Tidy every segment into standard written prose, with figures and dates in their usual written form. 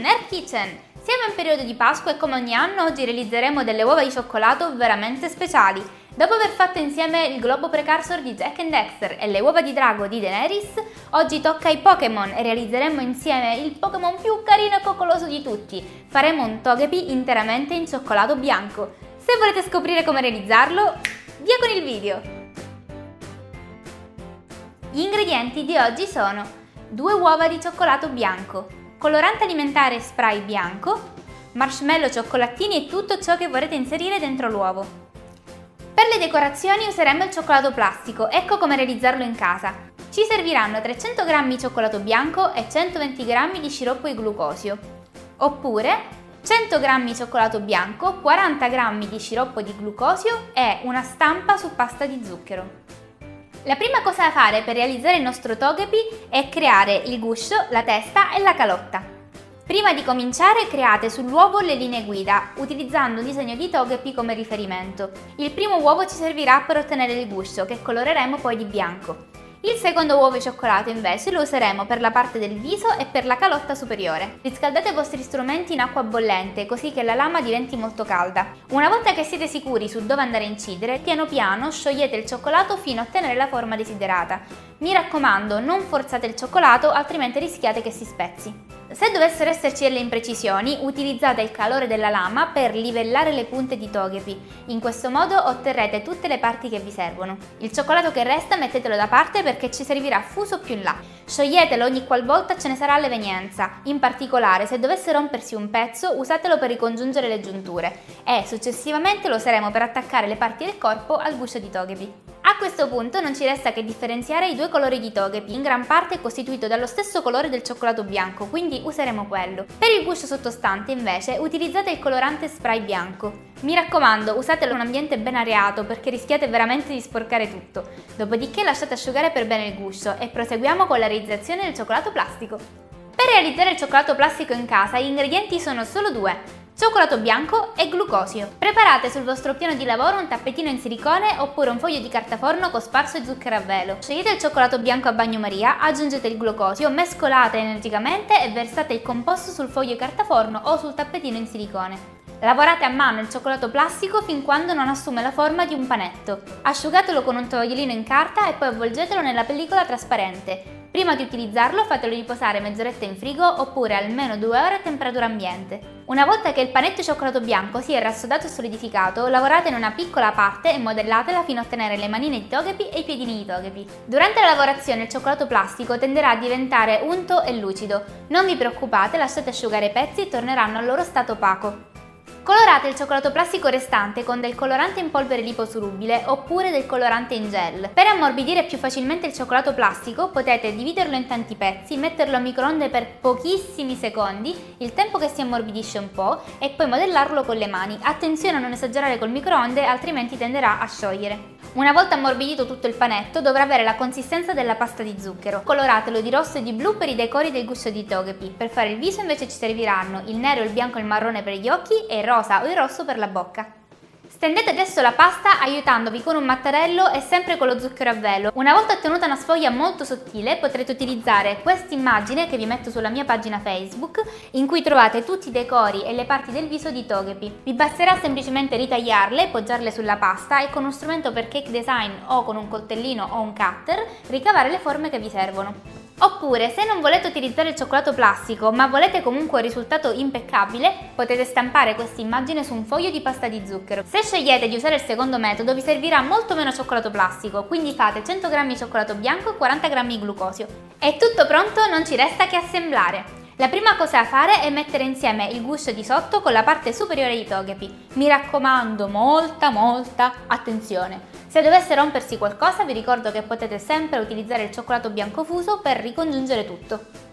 Nerd Kitchen! Siamo in periodo di Pasqua e come ogni anno oggi realizzeremo delle uova di cioccolato veramente speciali. Dopo aver fatto insieme il globo precursor di Jak and Daxter e le uova di drago di Daenerys, oggi tocca ai Pokémon e realizzeremo insieme il Pokémon più carino e coccoloso di tutti. Faremo un Togepi interamente in cioccolato bianco. Se volete scoprire come realizzarlo, via con il video! Gli ingredienti di oggi sono 2 uova di cioccolato bianco, colorante alimentare spray bianco, marshmallow, cioccolatini e tutto ciò che vorrete inserire dentro l'uovo. Per le decorazioni useremo il cioccolato plastico, ecco come realizzarlo in casa. Ci serviranno 300 g di cioccolato bianco e 120 g di sciroppo di glucosio, oppure 100 g di cioccolato bianco, 40 g di sciroppo di glucosio e una stampa su pasta di zucchero. La prima cosa da fare per realizzare il nostro Togepi è creare il guscio, la testa e la calotta. Prima di cominciare create sull'uovo le linee guida, utilizzando un disegno di Togepi come riferimento. Il primo uovo ci servirà per ottenere il guscio, che coloreremo poi di bianco. Il secondo uovo di cioccolato invece lo useremo per la parte del viso e per la calotta superiore. Riscaldate i vostri strumenti in acqua bollente così che la lama diventi molto calda. Una volta che siete sicuri su dove andare a incidere, piano piano sciogliete il cioccolato fino a ottenere la forma desiderata. Mi raccomando, non forzate il cioccolato altrimenti rischiate che si spezzi. Se dovessero esserci delle imprecisioni, utilizzate il calore della lama per livellare le punte di Togepi. In questo modo otterrete tutte le parti che vi servono. Il cioccolato che resta mettetelo da parte perché ci servirà fuso più in là. Scioglietelo ogni qualvolta ce ne sarà l'evenienza. In particolare, se dovesse rompersi un pezzo, usatelo per ricongiungere le giunture e successivamente lo useremo per attaccare le parti del corpo al guscio di Togepi. A questo punto non ci resta che differenziare i 2 colori di Togepi, in gran parte costituito dallo stesso colore del cioccolato bianco, quindi useremo quello. Per il guscio sottostante invece utilizzate il colorante spray bianco. Mi raccomando, usatelo in un ambiente ben areato perché rischiate veramente di sporcare tutto. Dopodiché lasciate asciugare per bene il guscio e proseguiamo con la realizzazione del cioccolato plastico. Per realizzare il cioccolato plastico in casa gli ingredienti sono solo 2. Cioccolato bianco e glucosio. Preparate sul vostro piano di lavoro un tappetino in silicone oppure un foglio di carta forno cosparso di zucchero a velo. Scegliete il cioccolato bianco a bagnomaria, aggiungete il glucosio, mescolate energicamente e versate il composto sul foglio di carta forno o sul tappetino in silicone. Lavorate a mano il cioccolato plastico fin quando non assume la forma di un panetto. Asciugatelo con un tovagliolino in carta e poi avvolgetelo nella pellicola trasparente. Prima di utilizzarlo fatelo riposare mezz'oretta in frigo oppure almeno 2 ore a temperatura ambiente. Una volta che il panetto di cioccolato bianco si è rassodato e solidificato, lavorate in una piccola parte e modellatela fino a ottenere le manine di Togepi e i piedini di Togepi. Durante la lavorazione il cioccolato plastico tenderà a diventare unto e lucido. Non vi preoccupate, lasciate asciugare i pezzi e torneranno al loro stato opaco. Colorate il cioccolato plastico restante con del colorante in polvere liposolubile oppure del colorante in gel. Per ammorbidire più facilmente il cioccolato plastico potete dividerlo in tanti pezzi, metterlo a microonde per pochissimi secondi, il tempo che si ammorbidisce un po', e poi modellarlo con le mani. Attenzione a non esagerare col microonde altrimenti tenderà a sciogliere. Una volta ammorbidito tutto il panetto dovrà avere la consistenza della pasta di zucchero. Coloratelo di rosso e di blu per i decori del guscio di Togepi. Per fare il viso invece ci serviranno il nero, il bianco e il marrone per gli occhi e il rosa o il rosso per la bocca. Stendete adesso la pasta aiutandovi con un mattarello e sempre con lo zucchero a velo. Una volta ottenuta una sfoglia molto sottile potrete utilizzare questa immagine che vi metto sulla mia pagina Facebook in cui trovate tutti i decori e le parti del viso di Togepi. Vi basterà semplicemente ritagliarle, poggiarle sulla pasta e con uno strumento per cake design o con un coltellino o un cutter ricavare le forme che vi servono. Oppure, se non volete utilizzare il cioccolato plastico ma volete comunque un risultato impeccabile, potete stampare questa immagine su un foglio di pasta di zucchero. Se scegliete di usare il secondo metodo vi servirà molto meno cioccolato plastico, quindi fate 100 g di cioccolato bianco e 40 g di glucosio. È tutto pronto, non ci resta che assemblare. La prima cosa da fare è mettere insieme il guscio di sotto con la parte superiore di Togepi. Mi raccomando, molta attenzione. Se dovesse rompersi qualcosa vi ricordo che potete sempre utilizzare il cioccolato bianco fuso per ricongiungere tutto.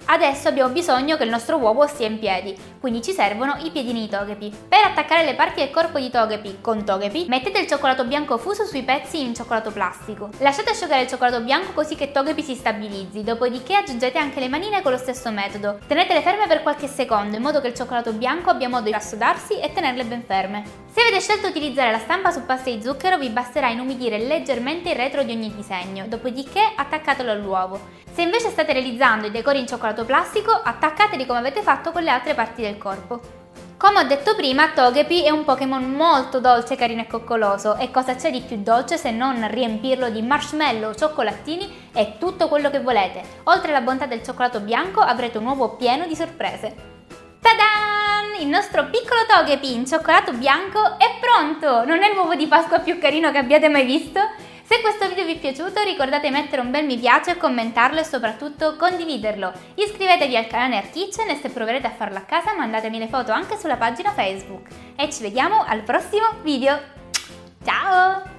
Adesso abbiamo bisogno che il nostro uovo stia in piedi, quindi ci servono i piedini di Togepi. Per attaccare le parti del corpo di Togepi con Togepi, mettete il cioccolato bianco fuso sui pezzi in cioccolato plastico. Lasciate asciugare il cioccolato bianco così che Togepi si stabilizzi, dopodiché aggiungete anche le manine con lo stesso metodo. Tenetele ferme per qualche secondo in modo che il cioccolato bianco abbia modo di rassodarsi e tenerle ben ferme. Se avete scelto di utilizzare la stampa su pasta di zucchero vi basterà inumidire leggermente il retro di ogni disegno, dopodiché attaccatelo all'uovo. Se invece state realizzando i decori in cioccolato cioccolato plastico, attaccateli come avete fatto con le altre parti del corpo. Come ho detto prima, Togepi è un Pokémon molto dolce, carino e coccoloso, e cosa c'è di più dolce se non riempirlo di marshmallow, cioccolatini e tutto quello che volete. Oltre alla bontà del cioccolato bianco avrete un uovo pieno di sorprese. Tadaan! Il nostro piccolo Togepi in cioccolato bianco è pronto! Non è l'uovo di Pasqua più carino che abbiate mai visto? Se questo video vi è piaciuto ricordate di mettere un bel mi piace, commentarlo e soprattutto condividerlo. Iscrivetevi al canale Art Kitchen e se proverete a farlo a casa mandatemi le foto anche sulla pagina Facebook. E ci vediamo al prossimo video. Ciao!